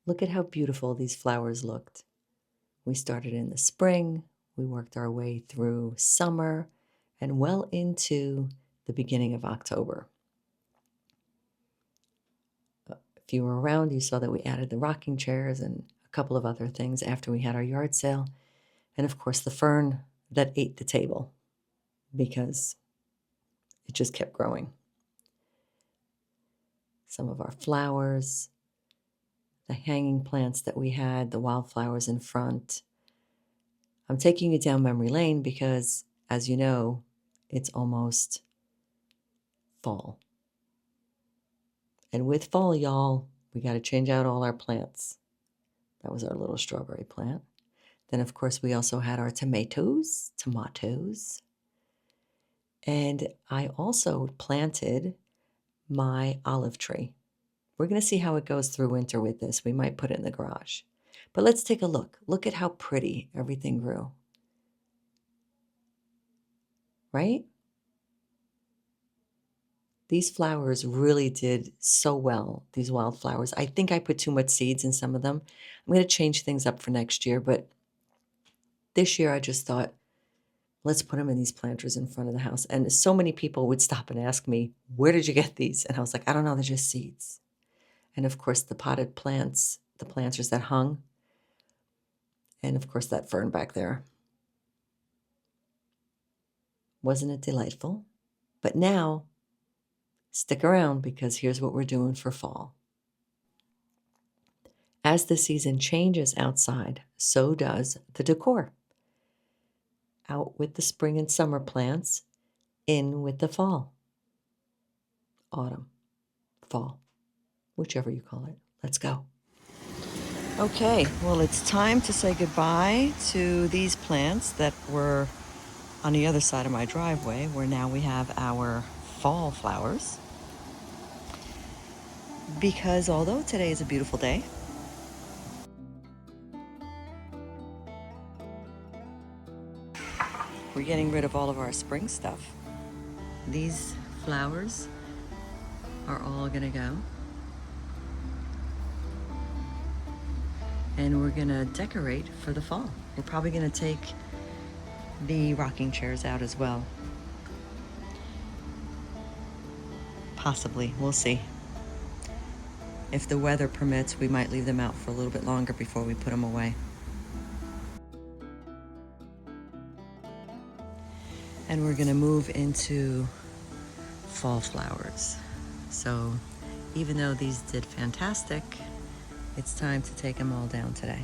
Look at how beautiful these flowers looked. We started in the spring, we worked our way through summer, and well into the beginning of October. If you were around, you saw that we added the rocking chairs and a couple of other things after we had our yard sale. And of course, the fern that ate the table because it just kept growing. Some of our flowers, the hanging plants that we had, the wildflowers in front. I'm taking you down memory lane because, as you know, it's almost fall. And with fall, y'all, we got to change out all our plants. That was our little strawberry plant. Then, of course, we also had our tomatoes. And I also planted my olive tree. We're going to see how it goes through winter with this. We might put it in the garage. But let's take a look. Look at how pretty everything grew. Right? These flowers really did so well, these wildflowers. I think I put too much seeds in some of them. I'm going to change things up for next year, but this year I just thought, let's put them in these planters in front of the house. And so many people would stop and ask me, where did you get these? And I was like, I don't know, they're just seeds. And of course, the potted plants, the planters that hung, and of course, that fern back there. Wasn't it delightful? But now, stick around because here's what we're doing for fall. As the season changes outside, so does the decor. Out with the spring and summer plants, in with the fall. Autumn, fall, whichever you call it. Let's go. Okay, well, it's time to say goodbye to these plants that were on the other side of my driveway, where now we have our fall flowers. Because although today is a beautiful day, we're getting rid of all of our spring stuff. These flowers are all gonna go. And we're gonna decorate for the fall. We're probably gonna take the rocking chairs out as well. Possibly, we'll see. If the weather permits, we might leave them out for a little bit longer before we put them away. And we're gonna move into fall flowers. So even though these did fantastic, it's time to take them all down today.